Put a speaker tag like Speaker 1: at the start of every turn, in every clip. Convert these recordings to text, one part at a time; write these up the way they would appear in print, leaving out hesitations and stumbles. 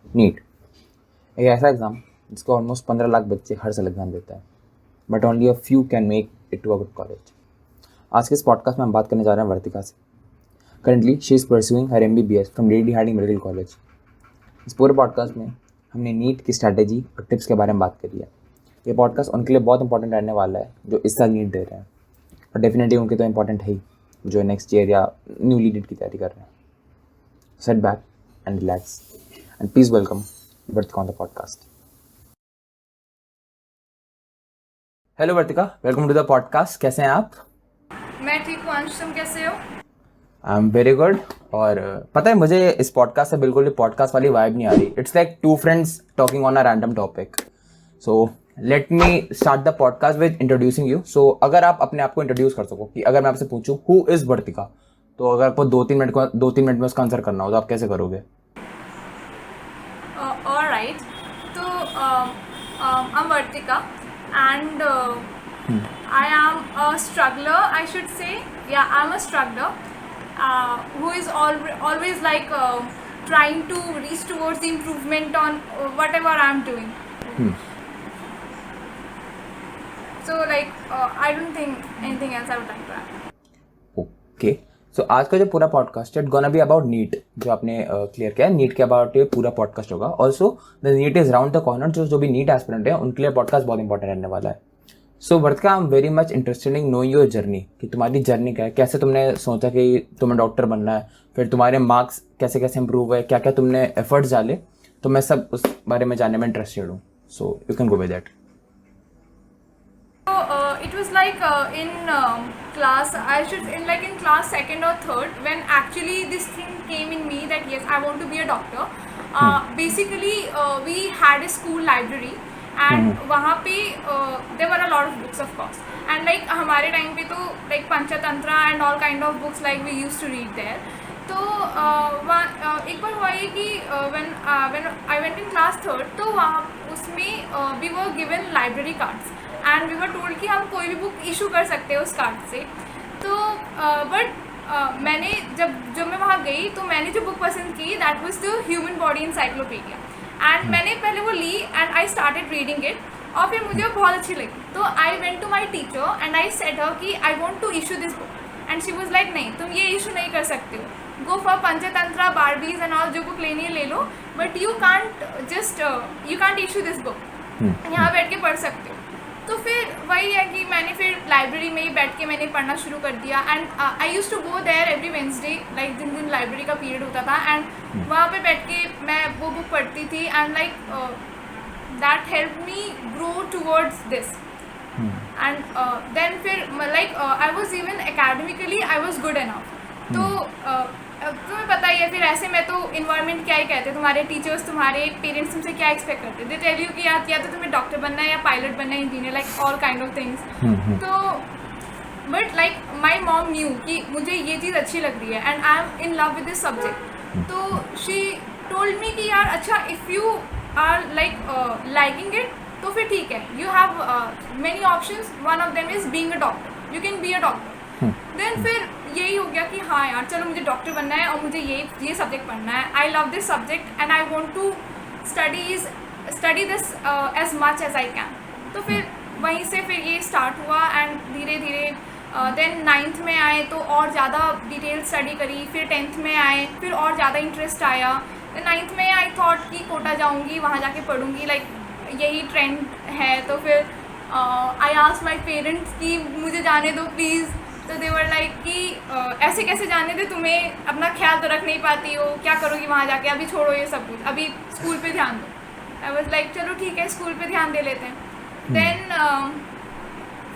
Speaker 1: NEET एक ऐसा exam जिसको ऑलमोस्ट 15 लाख बच्चे हर साल एग्ज़ाम देते हैं, but only a few can make it to a good college. आज के इस पॉडकास्ट में हम बात करने जा रहे हैं वर्तिका से। Currently she is pursuing her MBBS from lady Harding medical college. इस पूरे पॉडकास्ट में हमने नीट की स्ट्रैटेजी और टिप्स के बारे में बात करी है। ये पॉडकास्ट उनके लिए बहुत इंपॉर्टेंट रहने वाला है जो इस साल नीट दे रहे हैं, और डेफिनेटली उनके तो इंपॉर्टेंट है ही जो नेक्स्ट ईयर या न्यूली नीट की तैयारी कर रहे हैं। Set back and relax and please welcome Vartika on the podcast. Hello Vartika, welcome to the podcast. कैसे हैं आप?
Speaker 2: मैं ठीक हूँ। अंश, तुम कैसे हो?
Speaker 1: आई एम वेरी गुड। और पता है मुझे इस पॉडकास्ट से बिल्कुल भी पॉडकास्ट वाली वाइब नहीं आ रही। It's like two friends talking on a random topic. So let me start the podcast with introducing you. So अगर आप अपने आप को इंट्रोड्यूस कर सको कि अगर मैं आपसे पूछूं हु इज वर्तिका, तो अगर आपको 2-3 मिनट में उसका आंसर करना हो तो आप कैसे करोगे?
Speaker 2: ऑलराइट, तो I'm Vartika and I am a struggler, I should say. Yeah, I'm a struggler who is always like trying to reach towards the improvement on whatever I'm doing. So like I don't think anything else I would like to add.
Speaker 1: Okay, so आज का जो पूरा podcast है gonna be about NEET, जो आपने clear किया है। NEET के अबाउट ये पूरा पॉडकास्ट होगा। Also the NEET is round the corner. जो भी नीट एस्पिरेंट है उनके लिए पॉडकास्ट बहुत इंपॉर्टेंट रहने वाला है। So Vartika, I am very much interested in knowing your journey, कि तुम्हारी जर्नी क्या है, कैसे तुमने सोचा कि तुम्हें डॉक्टर बनना है, फिर तुम्हारे मार्क्स कैसे कैसे इंप्रूव हुए, क्या क्या तुमने एफर्ट्स डाले। तो मैं सब उस बारे में जानने में इंटरेस्टेड हूँ। So you can go with that.
Speaker 2: So it was like in class, in class second or third, when actually this thing came in me that yes, I want to be a doctor. Basically, we had a school library, and वहाँ पे there were a lot of books, of course. And like हमारे time पे तो like Panchatantra and all kind of books like we used to read there. तो एक बार हुआ ये कि when I went in class third, तो वहाँ उसमें we were given library cards. And we were told कि हम कोई भी बुक इशू कर सकते हैं उस कार्ड से। तो बट मैंने जब मैं वहाँ गई तो मैंने जो बुक पसंद की that was the human body encyclopedia. And मैंने पहले वो ली and I started reading it, और फिर मुझे वो बहुत अच्छी लगी। तो I went to my teacher and I said her कि I want to issue this book, and she was like नहीं, तुम ये इशू नहीं कर सकते हो, go for Panchatantra, Barbies and all, जो बुक लेनी है ले लो, but you can't issue this book, यहाँ बैठ के पढ़ सकते हो। तो फिर वही है कि मैंने फिर लाइब्रेरी में ही बैठ के मैंने पढ़ना शुरू कर दिया। And I use to go there every Wednesday, like जिन दिन लाइब्रेरी का पीरियड होता था, एंड वहाँ पे बैठ के मैं वो बुक पढ़ती थी, and like that help me grow towards this. And then फिर like I was even academically I was good enough. तो तुम्हें पता ही है फिर ऐसे में तो इन्वायरमेंट क्या ही कहते हैं, तुम्हारे टीचर्स, तुम्हारे पेरेंट्स तुमसे क्या एक्सपेक्ट करते हैं, दे टेल यू कि या तो तुम्हें डॉक्टर बनना है या पायलट बनना है, engineer, like all kind of things. तो but like my mom knew कि मुझे ये चीज़ अच्छी लग रही है and I am in love with this subject. तो शी टोल्ड मी कि यार अच्छा, if you are liking it तो फिर ठीक है, you have many options, one of them is being a doctor, you can be a doctor. Then फिर यही हो गया कि हाँ यार चलो, मुझे डॉक्टर बनना है और मुझे ये सब्जेक्ट पढ़ना है। I love this subject and I want to study this as much as I can. तो फिर वहीं से फिर ये स्टार्ट हुआ, एंड धीरे धीरे देन 9th में आए तो और ज़्यादा डिटेल स्टडी करी, फिर 10th में आए फिर और ज़्यादा इंटरेस्ट आया। 9th में आई थॉट कि कोटा जाऊँगी, वहाँ जाके पढ़ूँगी, लाइक यही ट्रेंड है। तो फिर आई आस्क्ड माई पेरेंट्स कि मुझे जाने दो प्लीज़। तो दे वर लाइक कि ऐसे कैसे जाने दे, तुम्हें अपना ख्याल तो रख नहीं पाती हो, क्या करोगी वहाँ जाके, अभी छोड़ो ये सब कुछ, अभी स्कूल पे ध्यान दो। आई वाज लाइक चलो ठीक है, स्कूल पे ध्यान दे लेते हैं। देन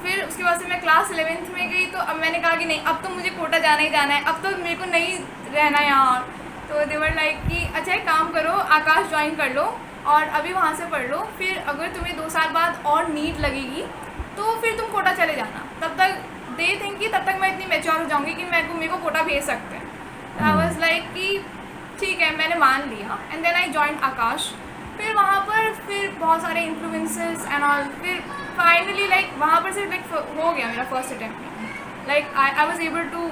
Speaker 2: फिर उसके बाद से मैं क्लास 11th में गई, तो अब मैंने कहा कि नहीं, अब तो मुझे कोटा जाना ही जाना है, अब तो मेरे को नहीं रहना यहाँ। तो दे वर लाइक कि अच्छा एक काम करो, आकाश ज्वाइन कर लो और अभी वहाँ से पढ़ लो, फिर अगर तुम्हें 2 साल बाद और नीट लगेगी तो फिर तुम कोटा चले जाना, तब तक दे थिंक कि तब तक मैं इतनी मैच्योर हो जाऊंगी कि मेरे को कोटा भेज सकते हैं। आई वाज लाइक कि ठीक है, मैंने मान लिया। And then I join Aakash. फिर वहाँ पर फिर बहुत सारे इन्फ्लुएंसेस एंड ऑल, फिर फाइनली लाइक वहाँ पर से लाइक हो गया मेरा फर्स्ट अटैम्प्ट में, like I was able to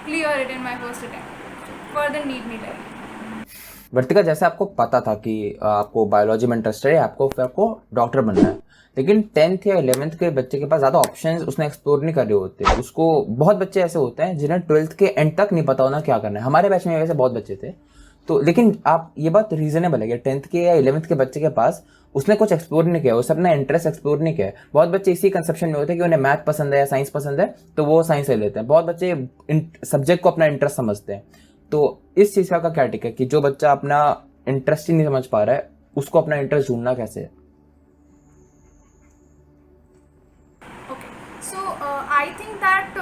Speaker 2: clear it in my first attempt, further need नहीं लगी।
Speaker 1: वर्तिका, जैसे आपको पता था कि आपको बायोलॉजी में इंटरेस्ट है, आपको डॉक्टर बनना है, लेकिन 10th या 11th के बच्चे के पास ज़्यादा ऑप्शंस उसने एक्सप्लोर नहीं कर रहे होते। उसको बहुत बच्चे ऐसे होते हैं जिन्हें 12th के एंड तक नहीं पता होना क्या करना है। हमारे बैच में वैसे बहुत बच्चे थे। तो लेकिन आप ये बात रीजनेबल है कि 10th के या 11th के बच्चे के पास उसने कुछ एक्सप्लोर नहीं किया, उसने अपना इंटरेस्ट एक्सप्लोर नहीं किया। बहुत बच्चे इसी कंसेप्शन में होते हैं कि उन्हें मैथ पसंद है या साइंस पसंद है तो वो साइंस ले लेते हैं। बहुत बच्चे सब्जेक्ट को अपना इंटरेस्ट समझते हैं। तो इस चीज़ का क्या टिक है कि जो बच्चा अपना इंटरेस्ट ही नहीं समझ पा रहा है, उसको अपना इंटरेस्ट ढूंढना कैसे है?
Speaker 2: Okay, so I think that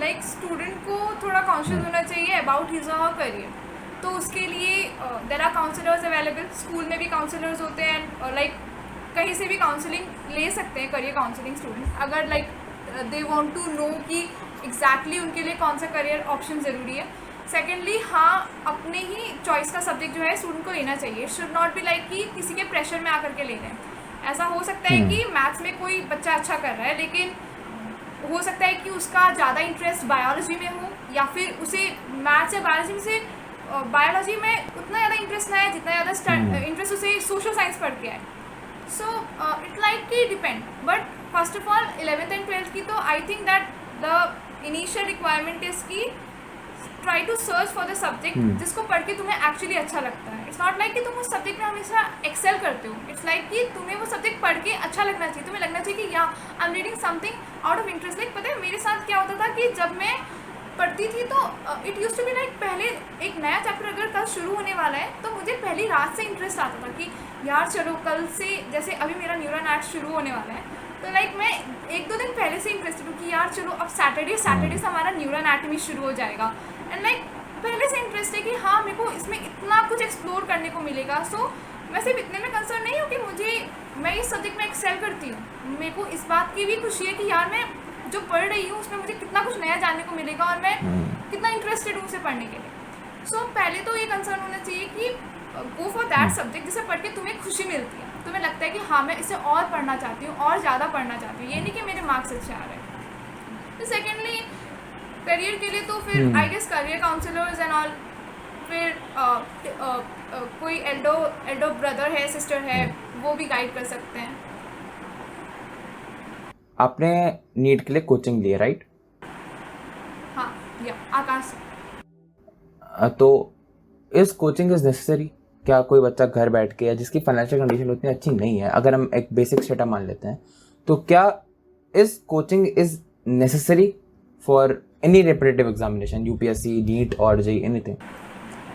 Speaker 2: like student को थोड़ा कॉन्शियस होना चाहिए अबाउट हिज और हर करियर। तो उसके लिए there are counsellors available, school में भी काउंसलर्स होते हैं, लाइक कहीं से भी काउंसलिंग ले सकते हैं करियर काउंसलिंग स्टूडेंट, अगर like they want to know कि एग्जैक्टली उनके लिए कौन सा करियर ऑप्शन ज़रूरी है। सेकेंडली, हाँ, अपने ही चॉइस का सब्जेक्ट जो है स्टूडेंट को लेना चाहिए। शुड नॉट बी लाइक कि किसी के प्रेशर में आकर के ले रहे हैं। ऐसा हो सकता है कि मैथ्स में कोई बच्चा अच्छा कर रहा है, लेकिन हो सकता है कि उसका ज़्यादा इंटरेस्ट बायोलॉजी में हो, या फिर उसे मैथ्स या बायोलॉजी से बायोलॉजी में उतना ज़्यादा इंटरेस्ट ना है जितना ज़्यादा इंटरेस्ट उसे सोशल साइंस पढ़ के है। सो इट लाइक की depend, but first of all 11th and 12th की तो I think that the initial requirement is की try to search for the subject जिसको पढ़ के तुम्हें एक्चुअली अच्छा लगता है। इट्स नॉट लाइक कि तुम उस सब्जेक्ट में हमेशा एक्सेल करते हो। इट्स लाइक कि तुम्हें वो सब्जेक्ट पढ़ के अच्छा लगना चाहिए। तुम्हें लगना चाहिए कि या I am reading something out of interest. Like पता है मेरे साथ क्या होता था कि जब मैं पढ़ती थी तो it use to be like पहले एक नया चैप्टर अगर कल शुरू होने वाला है तो मुझे पहली रात से इंटरेस्ट आता था कि यार चलो कल से, जैसे अभी मेरा न्यूरोनैट शुरू होने वाला है, तो लाइक मैं 1-2 दिन पहले से इंटरेस्टेड हूँ कि यार चलो अब सैटरडे से हमारा न्यूरोनैटमी शुरू हो जाएगा। एंड लाइक पहले से इंटरेस्ट है कि हाँ मेरे को इसमें इतना कुछ एक्सप्लोर करने को मिलेगा। सो मैं सिर्फ इतने में कंसर्न नहीं हूँ कि मैं इस सब्जेक्ट में एक्सेल करती हूँ। मेरे को इस बात की भी खुशी है कि यार मैं जो पढ़ रही हूँ उसमें मुझे कितना कुछ नया जानने को मिलेगा और मैं कितना इंटरेस्टेड हूँ उसे पढ़ने के लिए। सो पहले तो ये कंसर्न होना चाहिए कि गो फॉर दैट सब्जेक्ट जिसे पढ़ के तुम्हें खुशी मिलती है, तुम्हें लगता है कि हाँ मैं इसे और पढ़ना चाहती हूँ और ज़्यादा पढ़ना चाहती हूँ, ये नहीं कि मेरे मार्क्स अच्छे आ रहे हैं। तो सेकेंडली करियर के लिए तो फिर I guess career counsellors and all, फिर कोई एल्डो ब्रदर है, सिस्टर है, वो भी गाइड कर सकते हैं।
Speaker 1: आपने नीट के लिए कोचिंग ली है, राइट?
Speaker 2: हाँ, या आकाश।
Speaker 1: तो इस कोचिंग इज नेसेसरी? क्या कोई बच्चा घर बैठ के या जिसकी फाइनेंशियल कंडीशन उतनी अच्छी नहीं है, अगर हम एक बेसिक सेटअप मान लेते हैं, तो क्या इस coaching is necessary for any repetitive examination, UPSC, NEET और जेईई, एनीथिंग?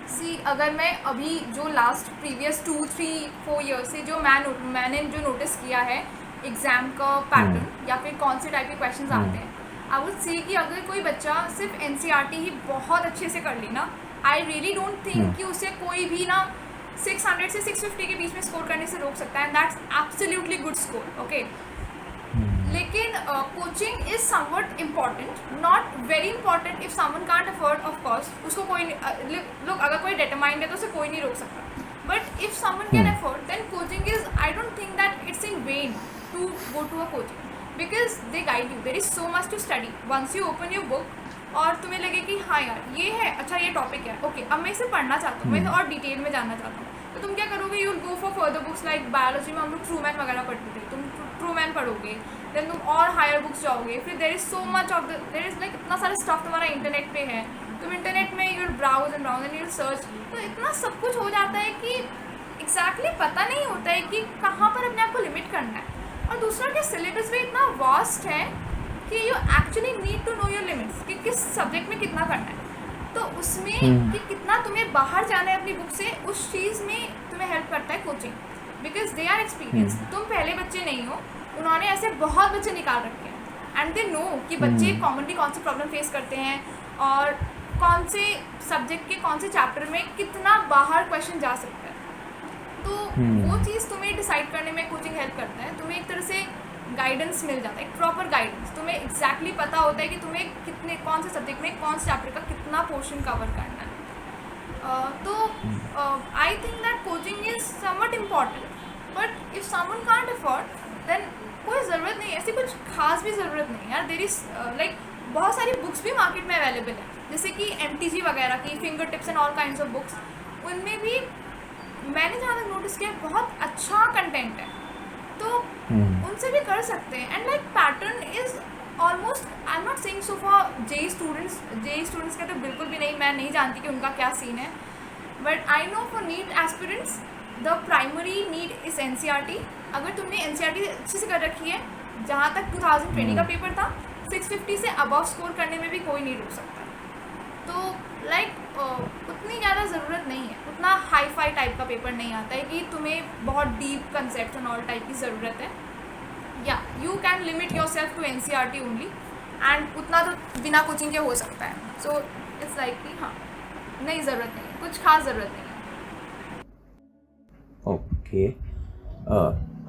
Speaker 2: सी, अगर मैं अभी जो लास्ट प्रीवियस 2-3-4 ईयर से जो मैंने जो नोटिस किया है एग्ज़ाम का पैटर्न या फिर कौन से टाइप के क्वेश्चंस आते हैं, आई वुड से कि अगर कोई बच्चा सिर्फ एनसीईआरटी ही बहुत अच्छे से कर लेना, आई रियली डोंट थिंक कि उसे कोई भी ना 600 से 650 के बीच में स्कोर करने से रोक सकता है। And that's absolutely good score, okay. लेकिन coaching is something important, not very important if someone can't afford, of course उसको कोई लोग अगर कोई डिटरमाइंड है तो उसे कोई नहीं रोक सकता। But if someone can afford then coaching is, I don't think that it's in vain to go to a coaching because they guide you. There is so much to study. Once you open your book और तुम्हें लगे कि हाँ यार ये है, अच्छा ये टॉपिक है, ओके अब मैं इसे पढ़ना चाहता हूँ, मैं और डिटेल में जानना चाहता हूँ, तो तुम क्या करोगे? You will go for further books. Like biology में हम लोग ट्रूमैन वगैरह पढ़ते थे, तुम ट्रूमैन पढ़ोगे, देन तुम और हायर बुक्स जाओगे। फिर there is so much of there is like इतना सारा स्टफ तुम्हारा इंटरनेट पे है, तुम इंटरनेट में you will browse and you will search, तो इतना सब कुछ हो जाता है कि एग्जैक्टली पता नहीं होता है कि कहाँ पर अपने आप को लिमिट करना है। और दूसरा कि सिलेबस भी इतना वास्ट है कि you actually need to know your limits कि किस सब्जेक्ट में कितना करना है। तो उसमें कि कितना तुम्हें बाहर जाना है अपनी बुक से, उस चीज़ में तुम्हें हेल्प करता है coaching, because they are experience. तुम पहले बच्चे नहीं हो, उन्होंने ऐसे बहुत बच्चे निकाल रखे हैं एंड दे नो कि बच्चे कॉमनली कौन सी प्रॉब्लम फेस करते हैं और कौन से सब्जेक्ट के कौन से चैप्टर में कितना बाहर क्वेश्चन जा सकता है। तो वो चीज़ तुम्हें डिसाइड करने में कोचिंग हेल्प करता है। तुम्हें एक तरह से गाइडेंस मिल जाता है, एक प्रॉपर गाइडेंस। तुम्हें एग्जैक्टली पता होता है कि तुम्हें कितने कौन से सब्जेक्ट में कौन से चैप्टर का कितना पोर्शन कवर करना है। तो I think that coaching is something important, but if someone can't afford then कोई ज़रूरत नहीं, ऐसी कुछ खास भी ज़रूरत नहीं यार। देर इज़ लाइक बहुत सारी बुक्स भी मार्केट में अवेलेबल है, जैसे कि MTG वगैरह की, finger tips and all kinds of books. उनमें भी मैंने जहाँ तक नोटिस किया बहुत अच्छा कंटेंट है, तो उनसे भी कर सकते हैं. And like pattern is almost, I am not saying so for JEE students का तो बिल्कुल भी नहीं, मैं नहीं जानती कि उनका क्या सीन है, but I know for NEET aspirants the primary need is NCERT. अगर तुमने एनसीईआरटी अच्छे से कर रखी है, जहाँ तक 2020 का पेपर था, 650 से अबव स्कोर करने में भी कोई नहीं रोक सकता. तो लाइक उतनी ज़्यादा ज़रूरत नहीं है, उतना हाई फाई टाइप का पेपर नहीं आता है कि तुम्हें बहुत deep concept and all type की ज़रूरत है. या you can limit yourself to NCERT only, and उतना तो बिना कोचिंग के हो सकता है. सो इट्स लाइक कि हाँ, नहीं ज़रूरत नहीं है, कुछ खास ज़रूरत नहीं है.
Speaker 1: ओके.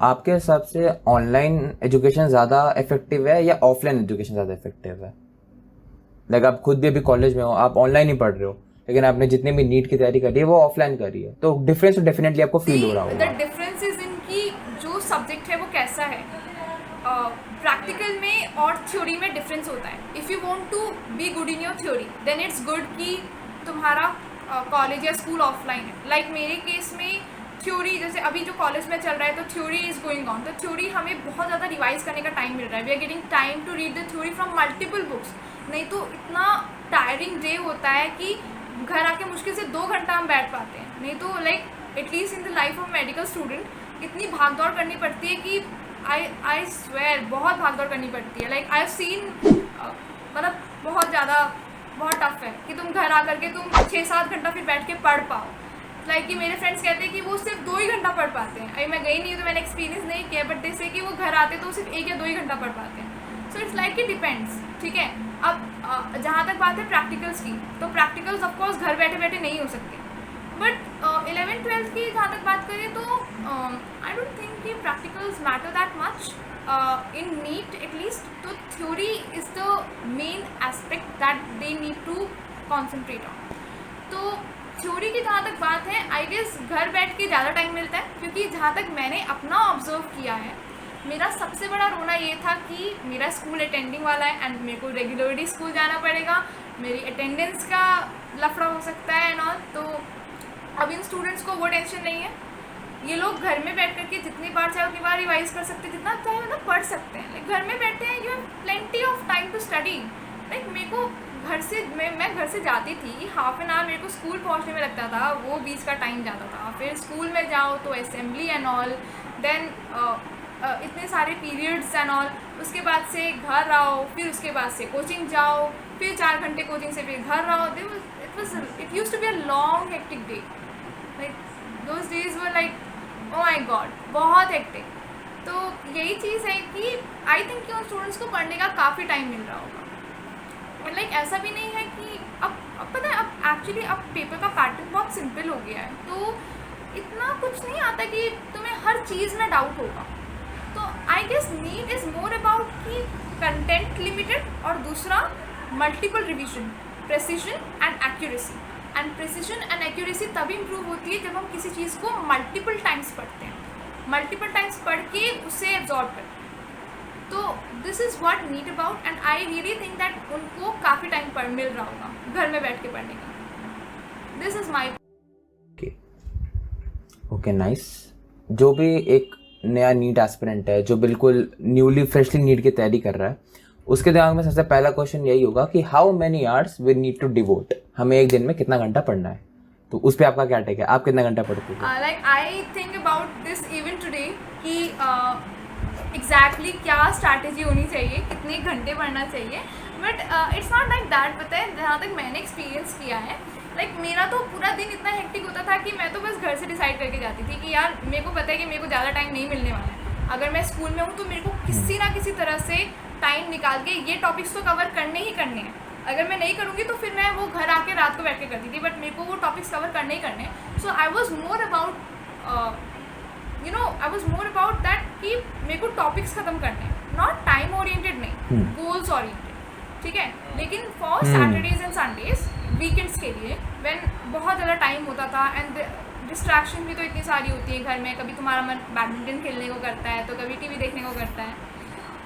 Speaker 1: आपके हिसाब से ऑनलाइन एजुकेशन ज़्यादा इफेक्टिव है या ऑफलाइन एजुकेशन ज़्यादा इफेक्टिव है? लाइक आप खुद भी अभी कॉलेज में हो, आप ऑनलाइन ही पढ़ रहे हो, लेकिन आपने जितने भी नीट की तैयारी करी है वो ऑफलाइन करी है, तो डिफरेंस तो डेफिनेटली आपको फील हो रहा होगा.
Speaker 2: द डिफरेंस इज इन की जो सब्जेक्ट है वो कैसा है. प्रैक्टिकल में और थ्योरी में डिफरेंस होता है. If you want to be good in your theory then it's good कि तुम्हारा कॉलेज या स्कूल ऑफलाइन है. लाइक मेरे केस में थ्योरी, जैसे अभी जो कॉलेज में चल रहा है तो थ्योरी इज गोइंग ऑन, तो थ्योरी हमें बहुत ज़्यादा रिवाइज करने का टाइम मिल रहा है. We are getting time to read the theory from multiple books. नहीं तो इतना टायरिंग डे होता है कि घर आके मुश्किल से 2 घंटा हम बैठ पाते हैं. नहीं तो like at least in the life of medical student इतनी भाग दौड़ करनी पड़ती है कि आई स्वेयर बहुत भाग दौड़ करनी पड़ती है. लाइक आई हैव सीन, मतलब बहुत टफ है कि तुम घर आकर के तुम 6-7 घंटा फिर बैठ के पढ़ पाओ. लाइक कि मेरे फ्रेंड्स कहते हैं कि वो सिर्फ 2 ही घंटा पढ़ पाते हैं. अभी मैं गई नहीं हूँ तो मैंने एक्सपीरियंस नहीं किया, बट जैसे कि वो घर आते तो सिर्फ 1 या 2 ही घंटा पढ़ पाते हैं. So it's like it depends. ठीक है, अब जहाँ तक बात है प्रैक्टिकल्स की, तो प्रैक्टिकल्स ऑफकोर्स घर बैठे बैठे नहीं हो सकते. बट 11th-12th की जहाँ तक बात करें तो आई डोंट थिंक कि practicals matter that much in NEET at least. तो theory is the main aspect that they need to concentrate on. तो थ्योरी की जहाँ तक बात है, आई गेस घर बैठ के ज़्यादा टाइम मिलता है, क्योंकि जहाँ तक मैंने अपना ऑब्जर्व किया है, मेरा सबसे बड़ा रोना ये था कि मेरा स्कूल अटेंडिंग वाला है एंड मेरे को रेगुलरली स्कूल जाना पड़ेगा, मेरी अटेंडेंस का लफड़ा हो सकता है एंड ऑल. तो अब इन स्टूडेंट्स को वो टेंशन नहीं है. ये लोग घर में बैठ करके जितनी बार चाहे उतनी बार रिवाइज कर सकते हैं, जितना चाहे मतलब पढ़ सकते हैं. लाइक घर में बैठे हैं, you have plenty of time to study. Like मेरे को घर से मैं घर से जाती थी, हाफ एन आवर मेरे को स्कूल पहुंचने में लगता था, वो बीच का टाइम जाता था. फिर स्कूल में जाओ तो असेंबली एंड ऑल, देन इतने सारे पीरियड्स एंड ऑल, उसके बाद से घर आओ, फिर उसके बाद से कोचिंग जाओ, फिर 4 घंटे कोचिंग से फिर घर आओ. It used to be a long hectic day. Like those days were like oh my god, बहुत हेक्टिक. तो यही चीज़ है कि आई थिंक कि उन स्टूडेंट्स को पढ़ने का काफ़ी टाइम मिल रहा होगा. और लाइक ऐसा भी नहीं है कि अब पता है, अब एक्चुअली अब पेपर का पैटर्न बहुत सिंपल हो गया है, तो इतना कुछ नहीं आता कि तुम्हें हर चीज़ में डाउट होगा. तो I guess NEET is more about कि कंटेंट लिमिटेड, और दूसरा multiple revision, precision and accuracy. And precision and accuracy तभी इम्प्रूव होती है जब हम किसी चीज़ को मल्टीपल टाइम्स पढ़ते हैं, मल्टीपल टाइम्स पढ़ के उसे एब्जॉर्ब करते हैं. तो this is what NEET about, and I really think that उनको काफ़ी टाइम पर मिल रहा होगा घर में बैठ के पढ़ने का. This is my.
Speaker 1: Okay nice. जो भी एक नया नीट एस्पिरेंट है, जो बिल्कुल न्यूली फ्रेशली नीट की तैयारी कर रहा है, उसके दिमाग में सबसे पहला क्वेश्चन यही होगा कि how many hours we need to devote. हमें एक दिन में कितना घंटा पढ़ना है. तो उस पर आपका क्या टेक है? आप कितना घंटा पढ़ते हो?
Speaker 2: Like I think about this even today कि एग्जैक्टली क्या स्ट्रैटेजी होनी चाहिए, कितने घंटे पढ़ना चाहिए. But it's not like that. पता है, जहाँ तक मैंने एक्सपीरियंस किया है, लाइक मेरा तो पूरा दिन इतना हेक्टिक होता था कि मैं तो बस घर से डिसाइड करके जाती थी कि यार मेरे को पता है कि मेरे को ज़्यादा टाइम नहीं मिलने वाला है. अगर मैं स्कूल में हूँ तो मेरे को किसी ना किसी तरह से टाइम निकाल के ये टॉपिक्स तो कवर करने ही करने हैं. अगर मैं नहीं करूँगी तो फिर मैं वो घर आके रात को बैठ के करती थी, बट मेरे को वो टॉपिक्स कवर करने ही करने. So I was more about I was more about that कि मेरे को टॉपिक्स ख़त्म करने हैं, नॉट टाइम ओरिएंटेड नहीं, गोल्स ओरिएंटेड. ठीक है, लेकिन for Saturdays and Sundays, weekends के लिए, व्हेन बहुत ज़्यादा टाइम होता था एंड डिस्ट्रैक्शन भी तो इतनी सारी होती है घर में. कभी तुम्हारा मन बैडमिंटन खेलने को करता है, तो कभी टीवी देखने को करता है.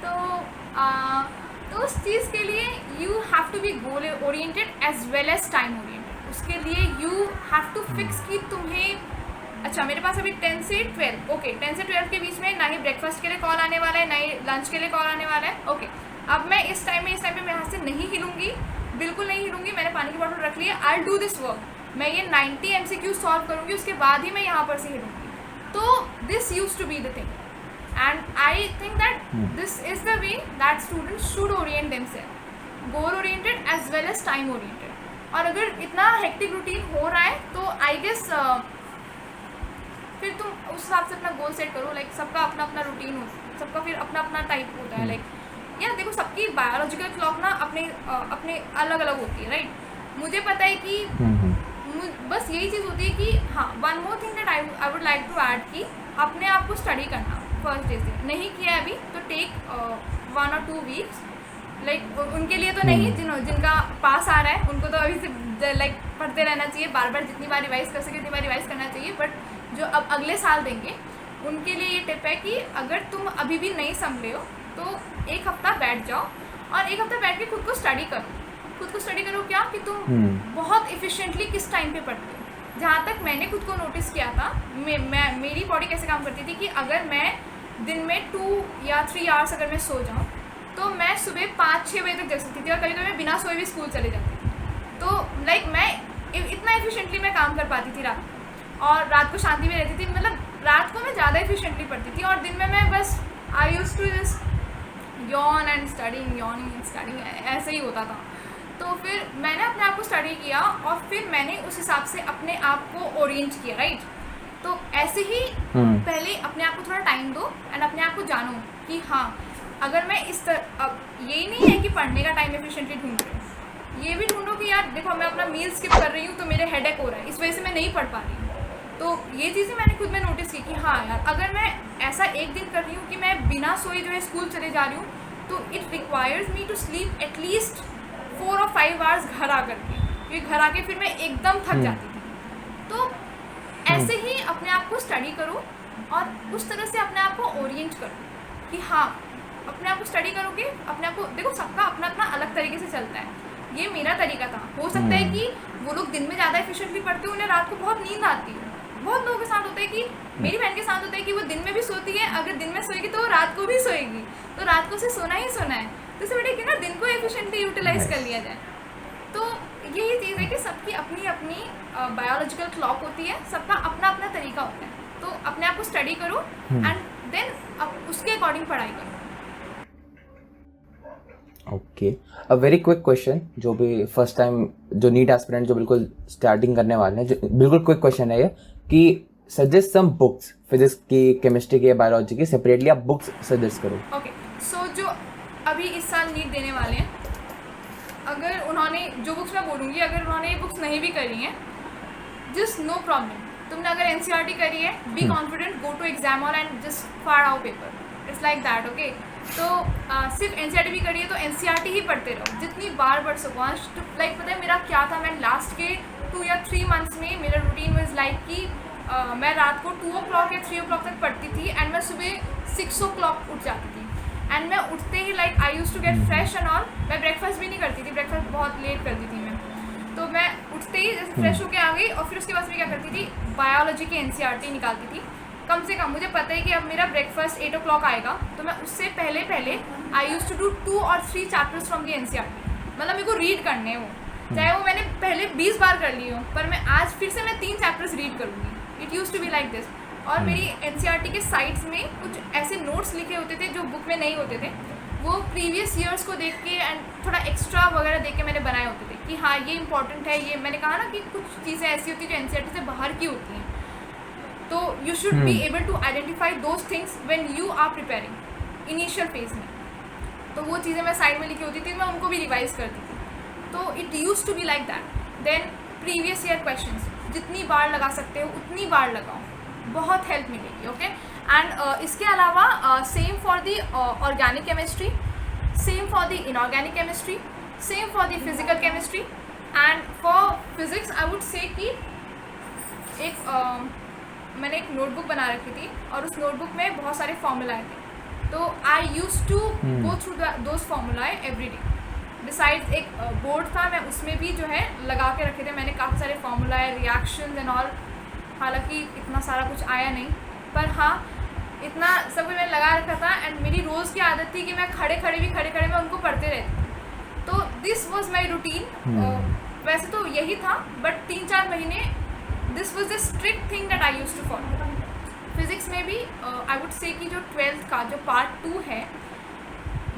Speaker 2: तो उस चीज़ के लिए you have to be goal oriented as well as time oriented. उसके लिए यू हैव टू फिक्स कि तुम्हें अच्छा मेरे पास अभी 10 से 12 ओके 10 से 12 के बीच में ना ही ब्रेकफास्ट के लिए कॉल आने वाला है ना ही लंच के लिए कॉल आने वाला है ओके अब मैं इस टाइम पे मैं यहाँ से नहीं हिलूंगी बिल्कुल नहीं हिलूंगी मैंने पानी की बॉटल रख ली है आई डू दिस वर्क मैं ये 90 MCQ सॉल्व करूँगी उसके बाद ही मैं यहाँ पर से हिलूंगी तो this use to be the thing and I think that this is the way that students should orient themselves goal oriented as well as time oriented और अगर इतना हेक्टिक रूटीन हो रहा है तो आई गेस फिर तुम उस हिसाब से अपना गोल सेट करो लाइक सबका अपना अपना रूटीन हो सबका फिर अपना अपना टाइप होता है लाइक यार देखो सबकी बायोलॉजिकल क्लॉक ना अपने अलग अलग होती है राइट मुझे पता है कि बस यही चीज़ होती है कि हाँ one more thing that I would like to add कि अपने आप को स्टडी करना फर्स्ट डे से नहीं किया है अभी तो टेक 1 or 2 weeks लाइक उनके लिए तो नहीं जिनका पास आ रहा है उनको तो अभी से लाइक पढ़ते रहना चाहिए बार बार जितनी बार रिवाइज कर सके उतनी बार रिवाइज करना चाहिए बट जो अब अगले साल देंगे उनके लिए ये टिप है कि अगर तुम अभी भी नहीं समझे हो तो एक हफ्ता बैठ जाओ और एक हफ्ता बैठ के खुद को स्टडी करो क्या कि तुम बहुत इफिशिएंटली किस टाइम पे पढ़ते हो जहाँ तक मैंने खुद को नोटिस किया था मेरी बॉडी कैसे काम करती थी कि अगर मैं दिन में 2 या 3 आवर्स अगर मैं सो जाऊँ तो मैं सुबह 5-6 बजे तक जग सकती थी और कभी मैं बिना सोए भी स्कूल चले जाती थी तो लाइक मैं इतना एफिशिएंटली मैं काम कर पाती थी और रात को शांति में रहती थी मतलब रात को मैं ज़्यादा एफिशिएंटली पढ़ती थी और दिन में मैं बस I use to just yawn and studying ऐसे ही होता था तो फिर मैंने अपने आप को स्टडी किया और फिर मैंने उस हिसाब से अपने आप को ओरिएंट किया राइट तो ऐसे ही पहले अपने आप को थोड़ा टाइम दो एंड अपने आप को जानो कि हाँ अगर मैं इस तरह अब यही नहीं है कि पढ़ने का टाइम एफिशिएंटली ढूंढ रही हूँ ये भी ढूंढो कि यार देखो मैं अपना मील स्किप कर रही हूँ तो मेरे हेडेक हो रहा है इस वजह से मैं नहीं पढ़ पा रही हूँ तो ये चीज़ें मैंने खुद में नोटिस की कि हाँ यार अगर मैं ऐसा एक दिन कर रही हूँ कि मैं बिना सोए जो है स्कूल चले जा रही हूँ तो it requires me to sleep at least 4 or 5 आवर्स घर आकर के क्योंकि घर आके फिर मैं एकदम थक जाती थी तो ऐसे ही अपने आप को स्टडी करो और उस तरह से अपने आप को ओरिएंट करो कि हाँ अपने आप को स्टडी करोगे अपने आप को देखो सबका अपना अपना अलग तरीके से चलता है ये मेरा तरीका था हो सकता है कि वो लोग दिन में ज़्यादा एफिशिएंटली पढ़ते हो उन्हें रात को बहुत नींद आती है बहुत लोगों के साथ होता है कि मेरी बहन के साथ होता है कि वो दिन में भी सोती है अगर दिन में सोएगी तो वो रात को भी सोएगी तो रात को उसे सोना ही सोना है तो इससे बेटा कि ना दिन को एफिशिएंटली यूटिलाइज कर लिया जाए तो यही चीज़ है कि सबकी अपनी अपनी बायोलॉजिकल क्लॉक होती है सबका अपना अपना तरीका होता है तो अपने आप को स्टडी करो एंड देन उसके अकॉर्डिंग पढ़ाई करो
Speaker 1: okay a very quick question जो भी फर्स्ट टाइम जो नीट एस्पिरेंट जो बिल्कुल स्टार्टिंग करने वाले हैं जो बिल्कुल क्विक क्वेश्चन है ये कि सजेस्ट सम बुक्स फिजिक्स की केमिस्ट्री की बायोलॉजी की सेपरेटली आप बुक्स सजेस्ट करो
Speaker 2: ओके सो जो अभी इस साल नीट देने वाले हैं अगर उन्होंने जो बुक्स मैं बोलूँगी अगर उन्होंने ये बुक्स नहीं भी करी हैं जस्ट नो प्रॉब्लम तुमने अगर एनसीईआरटी करी है be confident go to exam hall and just फाड़ आओ paper it's like that okay तो सिर्फ एनसीईआरटी भी करी है तो एनसीईआरटी ही पढ़ते रहो जितनी बार पढ़ सको लाइक पता है मेरा क्या था मैं लास्ट के 2 या 3 मंथ्स में मेरा रूटीन वाज लाइक कि मैं रात को 2 o'clock या 3 o'clock तक पढ़ती थी एंड मैं सुबह 6 o'clock उठ जाती थी एंड मैं उठते ही like I use to get fresh and all मैं ब्रेकफास्ट भी नहीं करती थी ब्रेकफास्ट बहुत लेट करती थी मैं तो मैं उठते ही जैसे फ्रेश होके आ गई और फिर उसके बाद मैं क्या करती थी बायोलॉजी की एनसीईआरटी निकालती थी कम से कम मुझे पता है कि अब मेरा ब्रेकफास्ट 8 o'clock आएगा तो मैं उससे पहले I use to do 2 or 3 chapters from the NCERT मतलब मेरे को रीड करने हैं वो चाहे वो मैंने पहले 20 बार कर ली हो पर मैं आज फिर से मैं 3 चैप्टर्स रीड करूँगी it use to be like this और मेरी एनसीईआरटी के साइड्स में कुछ ऐसे नोट्स लिखे होते थे जो बुक में नहीं होते थे वो प्रीवियस ईयर्स को देख के एंड थोड़ा एक्स्ट्रा वगैरह देख के मैंने बनाए होते थे कि हाँ ये इंपॉर्टेंट है ये मैंने कहा ना कि कुछ चीज़ें ऐसी होती हैं जो एनसीईआरटी से बाहर की होती हैं तो you should be able to identify those things when you are preparing initial phase में तो वो चीज़ें मैं साइड में लिखी होती थी मैं उनको भी रिवाइज करती थी तो it use to be like that then previous year questions जितनी बार लगा सकते हो उतनी बार लगाओ बहुत हेल्प मिलेगी ओके एंड इसके अलावा same for the organic chemistry same for the inorganic chemistry same for the physical chemistry and for physics I would say कि मैंने एक नोटबुक बना रखी थी और उस नोटबुक में बहुत सारे फॉर्मूलाए थे तो I use to go through those formulae every day decides एक बोर्ड था, मैं उसमें भी जो है लगा के रखे थे मैंने काफ़ी सारे फार्मूला है, रिएक्शन एंड ऑल। हालांकि इतना सारा कुछ आया नहीं, पर हाँ इतना सब कुछ मैंने लगा रखा था। एंड मेरी रोज़ की आदत थी कि मैं खड़े खड़े मैं उनको पढ़ते रहती थी। तो दिस वॉज माई रूटीन। वैसे तो यही था, बट 3-4 महीने this was the strict thing that I use to follow. Physics में भी आई वुड से कि जो 12th का जो पार्ट 2 है,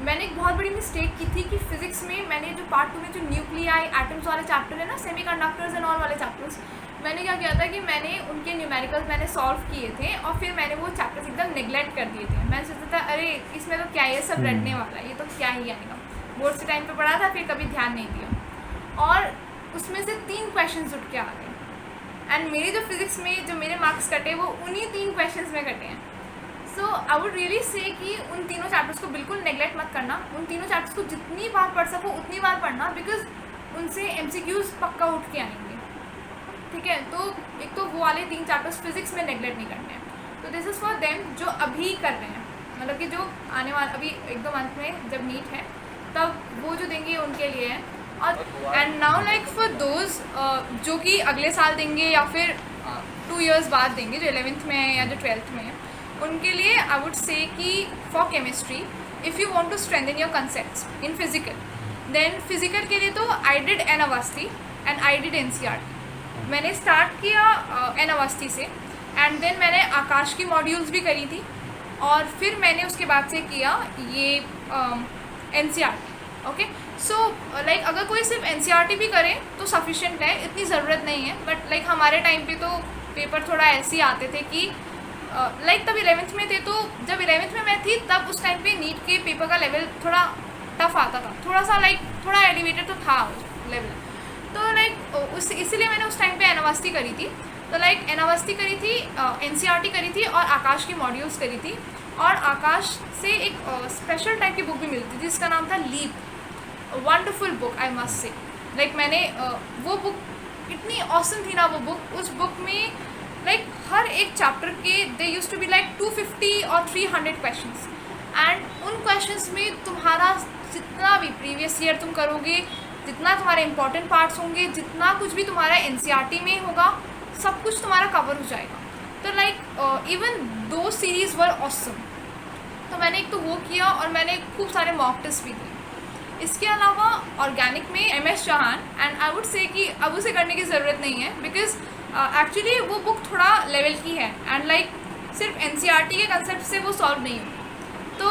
Speaker 2: मैंने एक बहुत बड़ी मिस्टेक की थी कि फिज़िक्स में मैंने जो पार्ट 2 में जो न्यूक्लियाई एटम्स वाले चैप्टर है ना, सेमीकंडक्टर्स एंड ऑल वाले चैप्टर्स, मैंने क्या किया था कि मैंने उनके न्यूमेरिकल्स मैंने सॉल्व किए थे और फिर मैंने वो चैप्टर्स एकदम नेग्लेक्ट कर दिए थे। मैंने सोचा था अरे इसमें तो क्या ये सब रटने वाला है, ये तो क्या ही आएगा। बोर्ड के टाइम पे पढ़ा था, फिर कभी ध्यान नहीं दिया और उसमें से 3 क्वेश्चन उठ के आ गए। एंड मेरी जो फिज़िक्स में जो मेरे मार्क्स कटे वो उन्हीं 3 क्वेश्चन में कटे हैं। सो आई वुड रियली से कि उन तीनों चैप्टर्स को बिल्कुल नेग्लेक्ट मत करना। उन तीनों चैप्टर्स को जितनी बार पढ़ सको उतनी बार पढ़ना, बिकॉज उनसे MCQs पक्का उठ के आएंगे। ठीक है, तो एक तो वो वाले 3 चैप्टर्स फिज़िक्स में नेग्लेक्ट नहीं करने हैं। तो दिस इज़ फॉर देम जो अभी कर रहे हैं, मतलब कि जो आने वाले अभी 1-2 मंथ में जब नीट है तब वो जो देंगे उनके लिए है। और and now like for those जो कि अगले साल देंगे या फिर 2 years बाद देंगे, जो 11th में है या जो 12th में है, उनके लिए आई वुड से कि for chemistry if you want to strengthen your concepts in physical, then physical के लिए तो I did N Awasthi and I did NCERT। मैंने स्टार्ट किया एन अवस्थी से एंड देन मैंने आकाश की मॉड्यूल्स भी करी थी और फिर मैंने उसके बाद से किया ये NCERT। ओके, सो लाइक अगर कोई सिर्फ NCERT भी करे तो सफिशेंट है, इतनी ज़रूरत नहीं है। बट लाइक हमारे टाइम पे तो पेपर थोड़ा ऐसे ही आते थे कि लाइक तब 11th में थे, तो जब 11th में मैं थी तब उस टाइम पे नीट के पेपर का लेवल थोड़ा टफ आता था, थोड़ा सा लाइक थोड़ा एलिवेटेड तो था लेवल। तो लाइक उस इसलिए मैंने उस टाइम पे एन अवस्थी करी थी। तो लाइक एन अवस्थी करी थी, NCERT करी थी और आकाश की मॉड्यूल्स करी थी। और आकाश से एक स्पेशल टाइप की बुक भी मिलती थी जिसका नाम था Leap, wonderful book I must say. Like मैंने वो बुक इतनी ऑसम थी ना वो बुक। उस बुक में लाइक हर एक चैप्टर के they used to be like 250 और 300 क्वेश्चंस एंड उन क्वेश्चंस में तुम्हारा जितना भी प्रीवियस ईयर तुम करोगे, जितना तुम्हारे इंपॉर्टेंट पार्ट्स होंगे, जितना कुछ भी तुम्हारा NCERT में होगा, सब कुछ तुम्हारा कवर हो जाएगा। तो लाइक इवन 2 सीरीज़ वर ऑसम। तो मैंने एक तो वो किया और मैंने खूब सारे मॉक टेस्ट भी दिए। इसके अलावा ऑर्गेनिक में MS Chauhan and I would say कि अब उसे करने की ज़रूरत नहीं है, बिकॉज एक्चुअली वो बुक थोड़ा लेवल की है एंड लाइक सिर्फ NCERT के कंसेप्ट से वो सॉल्व नहीं होगी। तो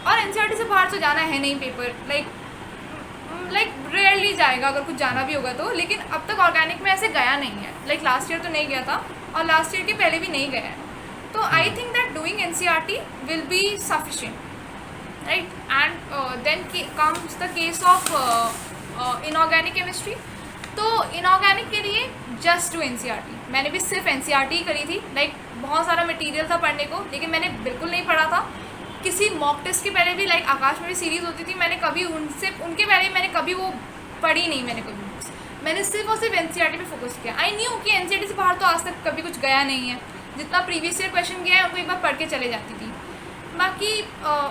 Speaker 2: और NCERT से बाहर तो जाना है नहीं पेपर, लाइक रेयरली जाएगा अगर कुछ जाना भी होगा तो। लेकिन अब तक ऑर्गेनिक में ऐसे गया नहीं है, लाइक लास्ट ईयर तो नहीं गया था और लास्ट ईयर के पहले भी नहीं गया है। तो I think that doing NCERT will be sufficient, right. And then comes the case of inorganic chemistry. तो इनऑर्गेनिक के लिए जस्ट डू NCERT। मैंने भी सिर्फ NCERT ही करी थी। लाइक बहुत सारा मटेरियल था पढ़ने को, लेकिन मैंने बिल्कुल नहीं पढ़ा था। किसी मॉक टेस्ट के पहले भी लाइक आकाश में भी सीरीज़ होती थी, मैंने कभी उनके पहले मैंने कभी वो पढ़ी नहीं। मैंने कभी बुक्स मैंने सिर्फ और सिर्फ NCERT पे फोकस किया। आई न्यू कि NCERT से बाहर तो आज तक कभी कुछ गया नहीं है। जितना प्रीवियस ईयर क्वेश्चन गया है उनको एक बार पढ़ के चले जाती थी। बाकी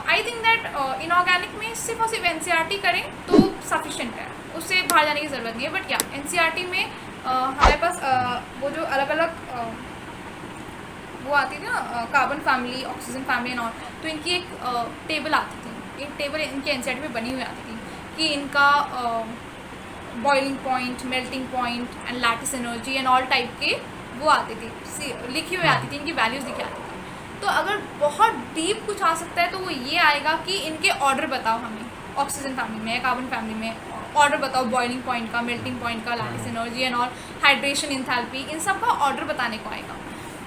Speaker 2: आई थिंक दैट इनऑर्गेनिक में सिर्फ और सिर्फ NCERT करें तो सफिशेंट है, उससे बाहर जाने की ज़रूरत नहीं है। बट क्या NCERT में हमारे पास वो जो अलग अलग वो आती थी ना, carbon family, oxygen family and all, तो इनकी एक टेबल आती थी। एक टेबल इनके NCERT में बनी हुई आती थी कि इनका boiling point, melting point and lattice energy and all type के वो आती थी, लिखी हुई आती थी, इनकी वैल्यूज़ लिखी आती थी। तो अगर बहुत डीप कुछ आ सकता है तो वो ये आएगा कि इनके ऑर्डर बताओ हमें, ऑक्सीजन फैमिली में या कार्बन फैमिली में ऑर्डर बताओ, बॉइलिंग पॉइंट का, मेल्टिंग पॉइंट का, lattice energy and all, hydration, enthalpy, इन सब का ऑर्डर बताने को आएगा।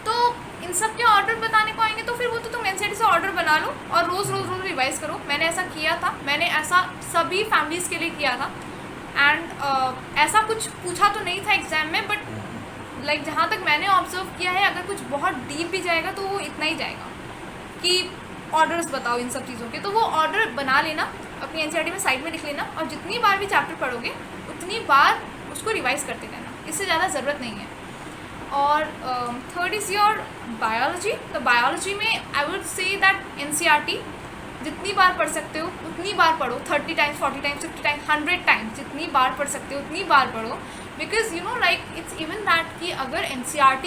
Speaker 2: तो इन सब के ऑर्डर बताने को आएंगे तो फिर वो तो तुम NCERT से ऑर्डर बना लो और रोज़ रिवाइज़ करो। मैंने ऐसा किया था, मैंने ऐसा सभी फैमिलीज़ के लिए किया था। एंड ऐसा कुछ पूछा तो नहीं था एग्ज़ाम में, बट लाइक जहाँ तक मैंने ऑब्जर्व किया है, अगर कुछ बहुत डीप भी जाएगा तो वो इतना ही जाएगा कि ऑर्डर्स बताओ इन सब चीज़ों के। तो वो ऑर्डर बना लेना, अपनी NCERT में साइड में लिख लेना और जितनी बार भी चैप्टर पढ़ोगे उतनी बार उसको रिवाइज़ करते रहना, इससे ज़्यादा ज़रूरत नहीं है। और थर्ड इज़ योर बायोलॉजी। तो बायोलॉजी में आई वुड से दैट NCERT जितनी बार पढ़ सकते हो उतनी बार पढ़ो, 30 टाइम्स, 40 टाइम्स, 60 टाइम्स, 100 टाइम्स, जितनी बार पढ़ सकते हो उतनी बार पढ़ो. Because you know like it's even that कि अगर एन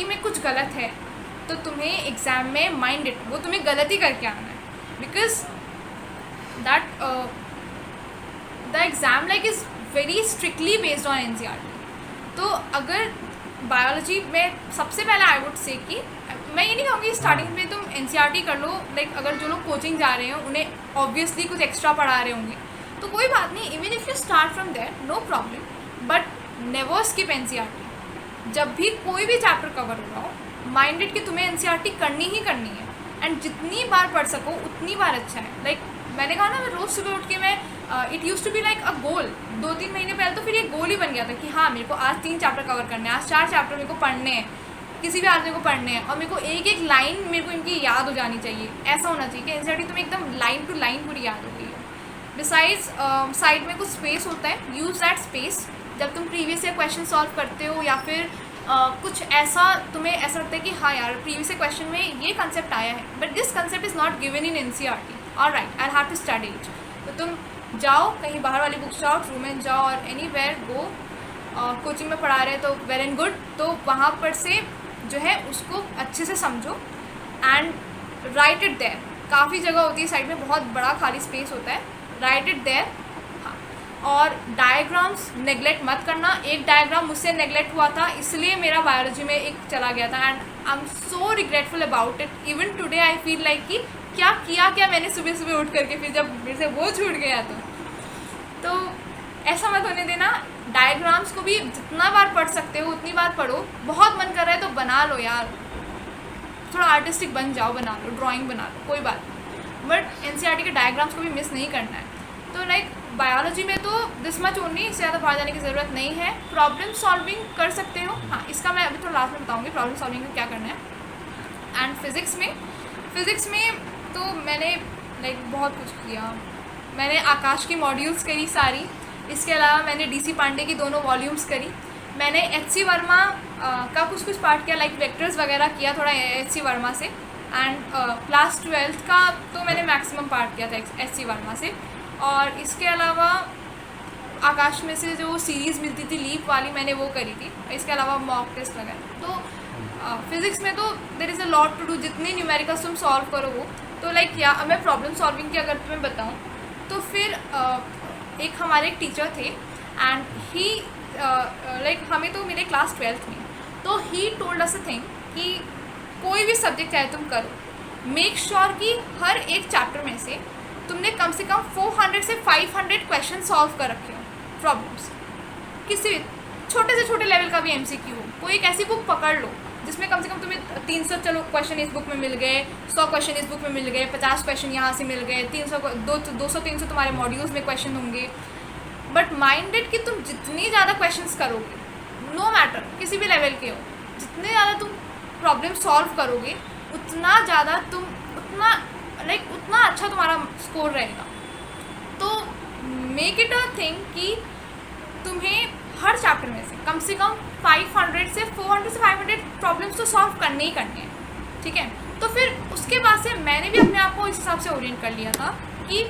Speaker 2: में कुछ गलत है तो तुम्हें एग्ज़ाम में माइंड इट, वो तुम्हें गलत ही करके आना है. Because that the exam like is very strictly based on an. तो अगर बायोलॉजी में सबसे पहले आई वुड से कि मैं ये नहीं कहूँगी स्टार्टिंग में तुम एन कर लो. लाइक अगर जो लोग कोचिंग जा रहे हैं उन्हें ऑब्वियसली कुछ एक्स्ट्रा पढ़ा रहे होंगे तो कोई बात नहीं, even if you start from there no problem, but never skip एन. जब भी कोई भी चैप्टर कवर हो रहा हो, माइंडेड कि तुम्हें एन करनी ही करनी है, एंड जितनी बार पढ़ सको उतनी बार अच्छा है. लाइक मैंने कहा ना, मैं रोज़ सुबह उठ के मैं it use to be like a goal. 2-3 महीने पहले तो फिर ये गोल ही बन गया था कि हाँ मेरे को आज 3 चैप्टर कवर करने हैं, आज 4 चैप्टर मेरे को पढ़ने हैं, किसी भी आदमी को पढ़ने हैं, और मेरे को एक एक लाइन मेरे को इनकी याद हो जानी चाहिए. ऐसा होना चाहिए कि एनसीईआरटी तुम्हें एकदम लाइन टू लाइन पूरी याद हो गई है. बिसाइड्स साइड में कुछ स्पेस होता है, यूज़ दैट स्पेस. जब तुम प्रीवियस ईयर क्वेश्चन सॉल्व करते हो या फिर कुछ ऐसा तुम्हें ऐसा लगता है कि हाँ यार प्रीवियस ईयर क्वेश्चन में ये कंसेप्ट आया है but this concept is not given in NCERT, alright, I have to study it. तो तुम जाओ कहीं बाहर वाली बुक जाओ, ट्रूमैन जाओ और एनी वेयर गो. कोचिंग में पढ़ा रहे हैं तो वेल एंड गुड, तो वहाँ पर से जो है उसको अच्छे से समझो एंड राइट इट देयर. काफ़ी जगह होती है साइड में, बहुत बड़ा खाली स्पेस होता है, राइट इट देयर. हाँ, और डायग्राम्स नेगलेक्ट मत करना. एक डायग्राम मुझसे नेगलेक्ट हुआ था इसलिए मेरा बायोलॉजी में एक चला गया था, and I am so regretful about it. Even today I feel like कि क्या मैंने सुबह सुबह उठ करके, फिर जब मेरे से वो छूट गया तो ऐसा मत होने देना. डायग्राम्स को भी जितना बार पढ़ सकते हो उतनी बार पढ़ो. बहुत मन कर रहा है तो बना लो यार, थोड़ा आर्टिस्टिक बन जाओ, बना लो, ड्राइंग बना लो, कोई बात नहीं, बट एनसीईआरटी के डायग्राम्स को भी मिस नहीं करना है. तो लाइक बायोलॉजी में तो दिस मच ओनली, इससे ज़्यादा बाहर जाने की ज़रूरत नहीं है. प्रॉब्लम सॉल्विंग कर सकते हो, हाँ इसका मैं अभी थोड़ा लास्ट में बताऊँगी प्रॉब्लम सॉल्विंग में क्या करना है. एंड फिज़िक्स में तो मैंने लाइक बहुत कुछ किया. मैंने आकाश की मॉड्यूल्स करी सारी, इसके अलावा मैंने डीसी पांडे की दोनों वॉल्यूम्स करी. मैंने एचसी वर्मा का कुछ पार्ट किया, लाइक वेक्टर्स वगैरह किया थोड़ा एचसी वर्मा से. एंड क्लास 12th का तो मैंने मैक्सिमम पार्ट किया था एचसी वर्मा से. और इसके अलावा आकाश में से जो सीरीज़ मिलती थी लीप वाली, मैंने वो करी थी. इसके अलावा मॉक टेस्ट वगैरह. तो फिज़िक्स में तो there is a lot to do. जितनी न्यूमेरिकल्स तुम सॉल्व करो वो तो लाइक या मैं प्रॉब्लम सॉल्विंग की अगर तुम्हें बताऊँ तो फिर एक हमारे एक टीचर थे एंड ही लाइक हमें तो मिले क्लास 12th में. तो he told us a thing कि कोई भी सब्जेक्ट चाहे तुम करो, मेक श्योर कि हर एक चैप्टर में से तुमने कम से कम 400 से 500 क्वेश्चन सॉल्व कर रखे हो. प्रॉब्लम्स किसी भी छोटे से छोटे लेवल का भी एमसीक्यू हो. कोई एक ऐसी बुक पकड़ लो जिसमें कम से कम तुम्हें 300 चलो क्वेश्चन इस बुक में मिल गए, 100 क्वेश्चन इस बुक में मिल गए, 50 क्वेश्चन यहाँ से मिल गए, 200-300 तुम्हारे मॉड्यूल्स में क्वेश्चन होंगे. बट माइंडेड कि तुम जितनी ज़्यादा क्वेश्चंस करोगे, नो मैटर किसी भी लेवल के हो, जितने ज़्यादा तुम प्रॉब्लम सॉल्व करोगे उतना ज़्यादा तुम उतना अच्छा तुम्हारा स्कोर रहेगा. तो मेक इट अ थिंग कि तुम्हें हर चैप्टर में से कम 500 से 500 प्रॉब्लम्स तो सॉल्व करने ही करने हैं. ठीक है, तो फिर उसके बाद से मैंने भी अपने आप को इस हिसाब से ओरिएंट कर लिया था कि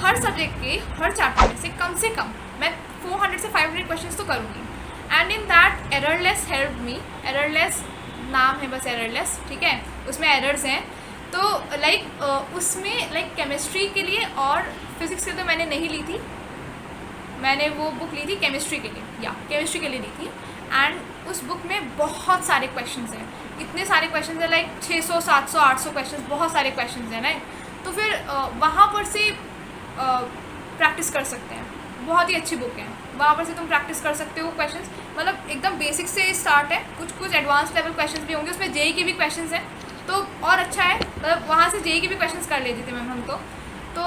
Speaker 2: हर सब्जेक्ट के हर चैप्टर में से कम मैं 400 से 500 क्वेश्चंस तो करूँगी. And in that errorless help me. Errorless नाम है बस, एररलेस, ठीक है, उसमें एरर्स हैं. तो लाइक उसमें लाइक केमिस्ट्री के लिए और फिज़िक्स के तो मैंने नहीं ली थी, मैंने वो बुक ली थी केमिस्ट्री के लिए ली थी. एंड उस बुक में बहुत सारे क्वेश्चंस हैं, इतने सारे क्वेश्चंस हैं, लाइक 600, 700, 800 क्वेश्चंस, बहुत सारे क्वेश्चंस हैं ना. तो फिर वहाँ पर से प्रैक्टिस कर सकते हैं. बहुत ही अच्छी बुक है, वहाँ पर से तुम प्रैक्टिस कर सकते हो क्वेश्चंस. मतलब एकदम बेसिक से स्टार्ट है, कुछ एडवांस लेवल क्वेश्चंस भी होंगे उसमें, जेई के भी क्वेश्चंस हैं तो और अच्छा है. मतलब वहाँ से जेई के भी क्वेश्चंस कर लेते थे मैम हम तो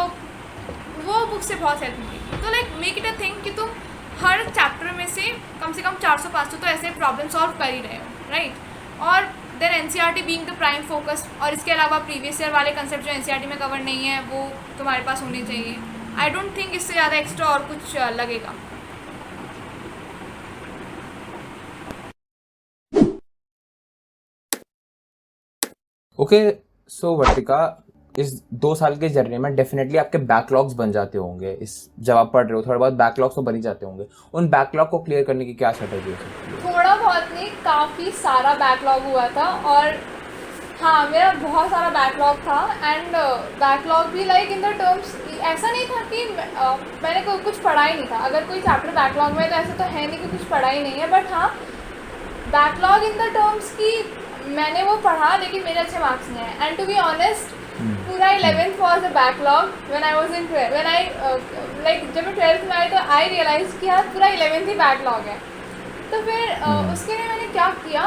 Speaker 2: वो बुक से बहुत हेल्प मिली. तो like make it a thing कि तुम हर चैप्टर में से कम 400-500 तो ऐसे प्रॉब्लम सॉल्व कर ही रहे हो, राइट. और then NCERT being the prime focus, और इसके अलावा प्रीवियस ईयर वाले कंसेप्ट जो एनसीईआरटी में कवर नहीं है वो तुम्हारे पास होने चाहिए. आई डोंट थिंक इससे ज़्यादा एक्स्ट्रा और कुछ लगेगा.
Speaker 1: ओके, सो वर्तिका, इस 2 साल के जर्नी में डेफिनेटली आपके बैकलॉग्स बन जाते होंगे। इस जब आप पढ़ रहे हो थोड़ा बहुत बैकलॉग्स तो बन ही जाते होंगे। उन बैकलॉग को क्लियर करने की क्या स्ट्रेटजी हो सकती है?
Speaker 2: थोड़ा बहुत नहीं, काफ़ी सारा बैकलॉग हुआ था। और हाँ, मेरा बहुत सारा बैकलॉग था। एंड बैकलॉग भी लाइक इन द टर्म्स, ऐसा नहीं था कि मैंने कुछ पढ़ा ही नहीं था। अगर कोई चैप्टर बैकलॉग में है तो ऐसा तो है नहीं कि कुछ पढ़ा ही नहीं है, बट हाँ, बैकलॉग इन द टर्म्स की मैंने वो पढ़ा लेकिन मेरे अच्छे मार्क्स नहीं आए। एंड टू बी ऑनेस्ट, पूरा 11th was a backlog when I was in 12, when I like जब मैं 12th में आई तो आई रियलाइज कि यार पूरा 11th ही बैकलॉग है। तो फिर उसके लिए मैंने क्या किया,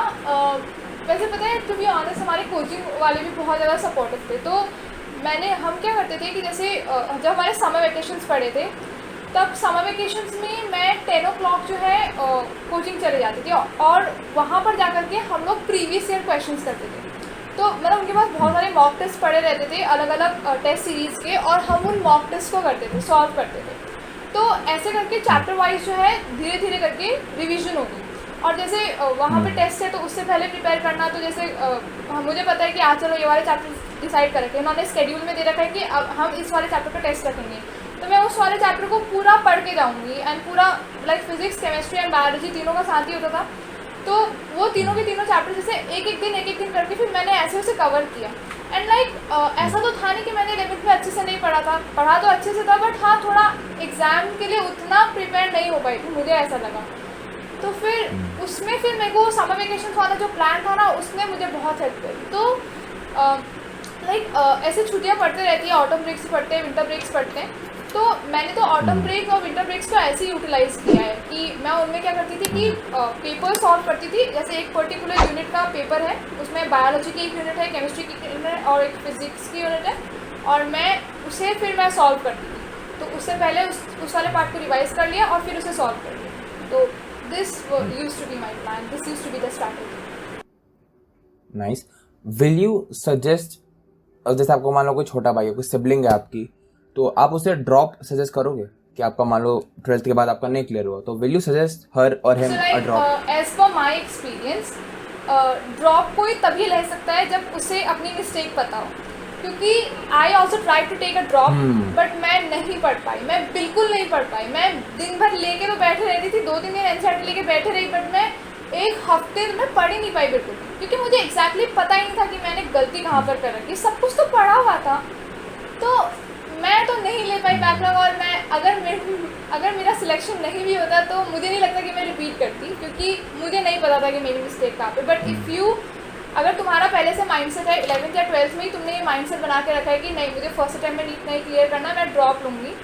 Speaker 2: वैसे पता है टू बी ऑनेस्ट हमारे कोचिंग वाले भी बहुत ज़्यादा सपोर्टिव थे। तो हम क्या करते थे कि जैसे जब हमारे समर वेकेशंस पड़े थे तब समर वेकेशंस में मैं 10 o'clock जो है कोचिंग चले जाती थी और वहाँ पर जा कर के हम लोग प्रीवियस ईयर क्वेश्चंस करते थे। तो मतलब उनके पास बहुत सारे मॉक टेस्ट पड़े रहते थे अलग अलग टेस्ट सीरीज़ के, और हम उन मॉक टेस्ट को करते थे, सॉल्व करते थे। तो ऐसे करके चैप्टर वाइज जो है धीरे धीरे करके रिवीजन होगी। और जैसे वहाँ पे टेस्ट है तो उससे पहले प्रिपेयर करना। तो जैसे मुझे पता है कि आज चलो ये वाले चैप्टर डिसाइड कर रखे हैं, उन्होंने स्केड्यूल में दे रखा है कि अब हम इस वाले चैप्टर का टेस्ट रखेंगे, तो मैं उस वाले चैप्टर को पूरा पढ़ के जाऊँगी। एंड पूरा like physics, chemistry and biology तीनों का साथ ही होता था। तो वो तीनों के तीनों चैप्टर जैसे एक एक दिन करके फिर मैंने ऐसे उसे कवर किया। एंड लाइक ऐसा तो था नहीं कि मैंने 11th में अच्छे से नहीं पढ़ा था, पढ़ा तो अच्छे से था, बट हाँ थोड़ा एग्ज़ाम के लिए उतना प्रिपेयर नहीं हो पाई थी, मुझे ऐसा लगा। तो फिर उसमें फिर मेरे को समर वेकेशन वाला जो प्लान था ना उसने मुझे बहुत हेल्प करी। तो लाइक ऐसे छुट्टियाँ पढ़ते रहती है, ऑटम ब्रेक्स पढ़ते हैं, विंटर ब्रेक्स पढ़ते हैं। तो मैंने तो ऑटम ब्रेक और विंटर ब्रेक्स को ऐसे ही यूटिलाइज़ किया है कि मैं उनमें क्या करती थी कि पेपर सॉल्व करती थी। जैसे एक पर्टिकुलर यूनिट का पेपर है, उसमें बायोलॉजी की एक यूनिट है, केमिस्ट्री की यूनिट है और एक फिजिक्स की यूनिट है, और मैं उसे फिर मैं सॉल्व करती थी। तो उससे पहले उस वाले पार्ट को रिवाइज़ कर लिया और फिर उसे सॉल्व कर लिया। तो this used to be my plan, this used to be the strategy.
Speaker 1: Nice. Will you suggest, जैसे आपको मान लो कोई छोटा भाई हो, कोई सिबलिंग है आपकी, तो आप उसे ड्रॉप सजेस्ट करोगे कि आपका मान लो 12th के बाद आपका नहीं क्लियर हुआ, तो विल यू सजेस्ट हर और him a drop?
Speaker 2: As per my experience, drop कोई तभी ले सकता है जब उसे अपनी मिस्टेक पता हो। क्योंकि I also try to take a drop, but मैं नहीं पढ़ पाई, मैं बिल्कुल नहीं पढ़ पाई। मैं दिन भर लेके तो बैठे रहती थी, 2-3 दिन एनसीईआरटी लेके बैठे रही, बट मैं एक हफ्ते में पढ़ ही नहीं पाई बिल्कुल, क्योंकि मुझे एग्जैक्टली पता ही नहीं था कि मैंने गलती कहाँ पर कर रखी। सब कुछ तो पढ़ा हुआ था, तो मैं तो नहीं ले पाई बैकलॉग। और मैं अगर मेरा सिलेक्शन नहीं भी होता तो मुझे नहीं लगता कि मैं रिपीट करती, क्योंकि मुझे नहीं पता था कि मेरी मिस्टेक कहाँ पे। बट इफ़ यू, अगर तुम्हारा पहले से माइंडसेट है 11th या 12th में ही तुमने ये माइंडसेट बना के रखा है कि नहीं मुझे फर्स्ट अटैम्प्ट में नीट नहीं क्लियर करना, मैं ड्रॉप लूँगी,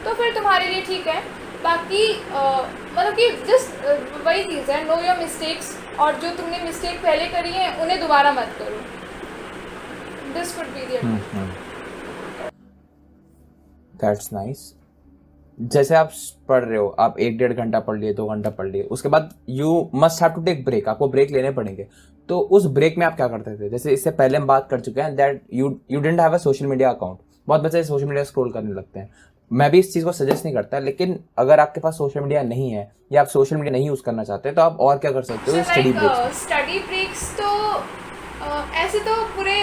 Speaker 2: तो फिर तुम्हारे लिए ठीक है। बाकी मतलब कि जस्ट वही चीज़ है, नो योर मिस्टेक्स, और जो तुमने मिस्टेक पहले करी है उन्हें दोबारा मत करो। This would be the advice.
Speaker 1: That's nice. जैसे आप पढ़ रहे हो, आप 1-1.5 घंटा पढ़ लिए, 2 घंटा पढ़ लिए, उसके बाद you must have to take break, आपको ब्रेक लेने पड़ेंगे। तो उस ब्रेक में आप क्या करते थे? जैसे इससे पहले हम बात कर चुके हैं that you didn't have a social media account. बहुत बच्चे सोशल मीडिया स्क्रॉल करने लगते हैं, मैं भी इस चीज़ को सजेस्ट नहीं करता, लेकिन अगर आपके पास सोशल मीडिया नहीं है या आप सोशल मीडिया नहीं यूज़ करना चाहते तो आप और क्या कर सकते हो? Study breaks.
Speaker 2: स्टडी ब्रेक्स तो ऐसे तो पूरे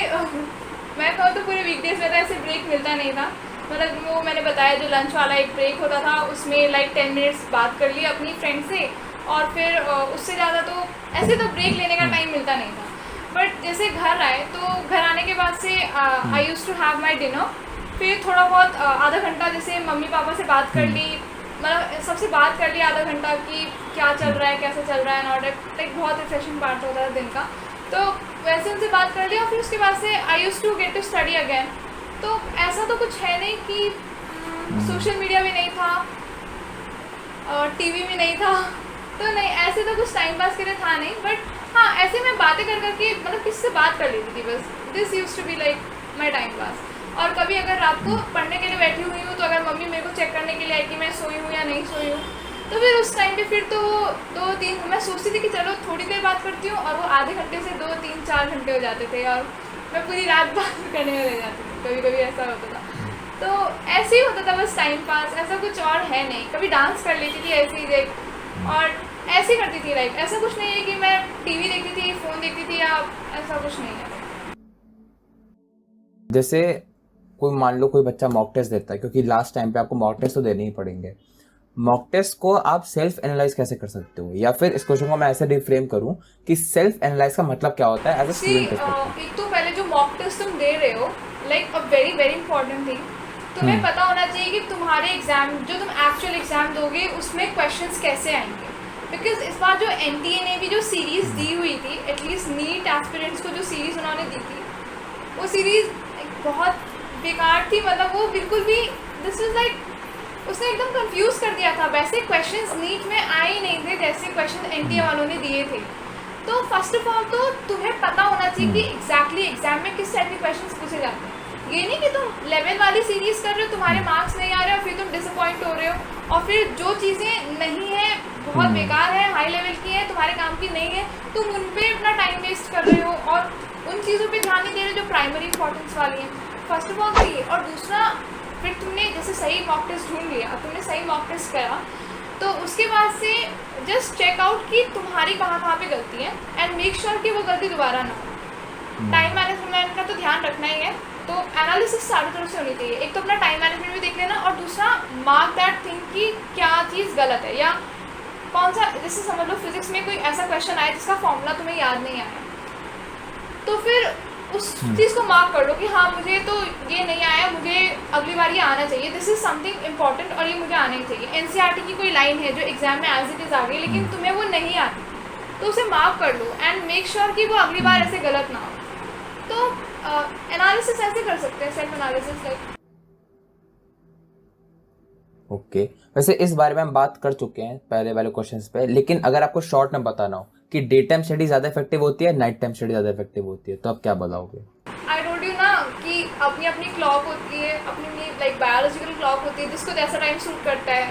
Speaker 2: मैं कहूँ तो पूरे वीकडेज में तो ऐसे ब्रेक मिलता नहीं था। मतलब वो मैंने बताया जो लंच वाला एक ब्रेक होता था उसमें लाइक 10 मिनट्स बात कर ली अपनी फ्रेंड से, और फिर उससे ज़्यादा तो ऐसे तो ब्रेक लेने का टाइम मिलता नहीं था। बट जैसे घर आए तो घर आने के बाद से I use to have my dinner, फिर थोड़ा बहुत आधा घंटा जैसे मम्मी पापा से बात कर ली, मतलब सबसे बात कर ली आधा घंटा कि क्या चल रहा है, कैसे चल रहा है, नॉट लाइक बहुत रिफ्रेशिंग पार्ट होता है दिन का। तो वैसे उनसे बात कर ली और फिर उसके बाद से I use to get to study again. तो ऐसा तो कुछ है नहीं कि सोशल मीडिया भी नहीं था, टीवी भी नहीं था, तो नहीं ऐसे तो कुछ टाइम पास के लिए था नहीं। बट हाँ, ऐसे मैं बातें कर करके मतलब किसी से बात कर लेती थी बस। This use to be like my time pass. और कभी अगर रात को पढ़ने के लिए बैठी हुई हूँ तो अगर मम्मी मेरे को चेक करने के लिए आई कि मैं सोई हूँ या नहीं सोई हूँ, तो फिर उस टाइम पे फिर तो 2-3 मैं सोचती थी कि चलो थोड़ी देर बात करती हूँ, और वो आधे घंटे से 2-3-4 घंटे हो जाते थे और मैं पूरी रात बात करने में रह जाती थी। कभी कभी ऐसा होता था, तो ऐसे ही होता था बस टाइम पास, ऐसा कुछ और है नहीं। कभी डांस कर लेती थी ऐसे ही देख, और ऐसे ही करती थी लाइफ। ऐसा कुछ नहीं है कि मैं टीवी देखती थी, फ़ोन देखती थी, या ऐसा कुछ नहीं है।
Speaker 1: जैसे कोई मान लो कोई बच्चा मॉक टेस्ट देता है, क्योंकि लास्ट टाइम पे आपको मॉक टेस्ट तो देने ही पड़ेंगे, मॉक टेस्ट को आप सेल्फ एनालाइज कैसे कर सकते हो? या फिर इस क्वेश्चन को मैं ऐसे रिफ्रेम करूं कि सेल्फ एनालाइज का मतलब क्या होता है as a
Speaker 2: see
Speaker 1: student perspective?
Speaker 2: एक तो पहले जो मॉक टेस्ट तुम दे रहे हो, like a very very important thing, तुम्हें पता होना चाहिए कि तुम्हारे एग्जाम जो तुम एक्चुअल एग्जाम दोगे उसमें क्वेश्चंस कैसे आएंगे। बिकॉज इस बार जो एनटीए ने भी जो सीरीज दी हुई थी, एटलीस्ट नीट एस्पिरेंट्स को जो सीरीज उन्होंने दी थी, वो सीरीज बहुत बेकार थी। मतलब वो बिल्कुल भी, दिस इज लाइक, उसने एकदम कंफ्यूज कर दिया था। वैसे क्वेश्चंस नीट में आए ही नहीं थे जैसे क्वेश्चन एनटीए वालों ने दिए थे। तो फर्स्ट ऑफ ऑल तो तुम्हें पता होना चाहिए कि एग्जैक्टली एग्जाम में किस टाइप के क्वेश्चंस पूछे जाते हैं। ये नहीं कि तुम लेवल वाली सीरीज कर रहे हो, तुम्हारे मार्क्स नहीं आ रहे हो, फिर तुम डिसअपॉइंट हो रहे हो, और फिर जो चीज़ें नहीं है, बहुत बेकार है, हाई लेवल की है, तुम्हारे काम की नहीं है, तुम उन पर अपना टाइम वेस्ट कर रहे हो और उन चीज़ों पे ध्यान नहीं दे रहे जो प्राइमरी इंपॉर्टेंस वाली हैं। फर्स्ट ऑफ ऑल तो ये। और दूसरा, फिर तुमने जैसे सही मॉक टेस्ट ढूंढ लिया, तुमने सही मॉक टेस्ट करा, तो उसके बाद से जस्ट चेक आउट कि तुम्हारी कहाँ पे गलती है, एंड मेक श्योर कि वो गलती दोबारा ना हो। टाइम मैनेजमेंट का तो ध्यान रखना ही है, तो एनालिसिस सारी तरफ से होनी चाहिए। एक तो अपना टाइम मैनेजमेंट भी देख लेना, और दूसरा मार्क दैट थिंग कि क्या चीज़ गलत है, या कौन सा, जैसे समझ लो फिजिक्स में कोई ऐसा क्वेश्चन आया जिसका फॉर्मूला तुम्हें याद नहीं आया, तो फिर उस चीज़ को मार्क कर लो कि हाँ मुझे तो ये नहीं आया, मुझे अगली बार ये आना चाहिए, दिस इज समथिंग इम्पॉर्टेंट और ये मुझे आना ही चाहिए। एनसीईआरटी की कोई लाइन है जो एग्जाम में एज इट इज़ आ गई, लेकिन तुम्हें वो नहीं आती, तो उसे मार्क कर लो एंड मेक श्योर कि वो अगली बार ऐसे गलत ना हो। तो एनालिसिस ऐसे कर सकते हैं, सेल्फ एनालिसिस लाइक।
Speaker 1: ओके, वैसे इस बारे में हम बात कर चुके हैं पहले वाले क्वेश्चंस पे, लेकिन अगर आपको शॉर्ट में बताना हो कि डे टाइम स्टडी ज़्यादा इफेक्टिव होती है, नाइट टाइम स्टडी ज़्यादा इफेक्टिव होती है, तो आप क्या बताओगे?
Speaker 2: आई टोल्ड यू ना कि अपनी अपनी क्लॉक होती है, अपनी अपनी लाइक बायोलॉजिकल क्लॉक होती है, जिसको जैसा टाइम सूट करता है।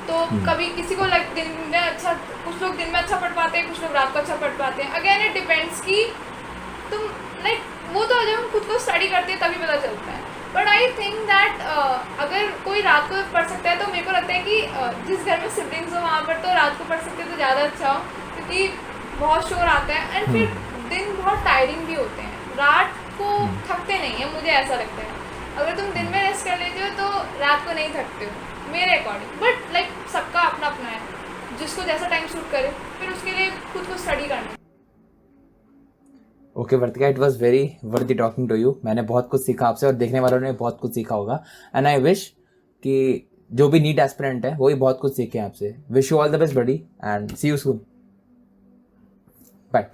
Speaker 2: तो कभी किसी को लाइक दिन में अच्छा, कुछ लोग दिन में अच्छा पढ़ पाते हैं, कुछ लोग रात को अच्छा पढ़ पाते हैं। अगेन इट डिपेंड्स कि तुम लाइक, वो तो जब हम खुद को स्टडी करते हैं तभी पता चलता है। बट आई थिंक दैट अगर कोई रात को पढ़ सकता है, तो मेरे को लगता है कि जिस घर में सिबलिंग्स हो वहाँ पर तो रात को पढ़ सकते हैं तो ज़्यादा अच्छा हो, क्योंकि बहुत शोर आता है, एंड फिर दिन बहुत टायरिंग भी होते हैं, रात को थकते नहीं है, मुझे ऐसा लगता है। अगर तुम दिन में रेस्ट कर लेते हो तो रात को नहीं थकते हो मेरे अकॉर्डिंग। बट लाइक सबका अपना अपना है, जिसको जैसा टाइम सूट करे, फिर उसके लिए खुद को स्टडी करना।
Speaker 1: Okay Vartika, it was very वर्दी टॉकिंग टू यू। मैंने बहुत कुछ सीखा आपसे, और देखने वालों ने बहुत कुछ सीखा होगा, एंड आई विश कि जो भी नीट एस्पिरेंट है वो भी बहुत कुछ सीखे आपसे। Wish you all the best buddy, and see you soon. Bye.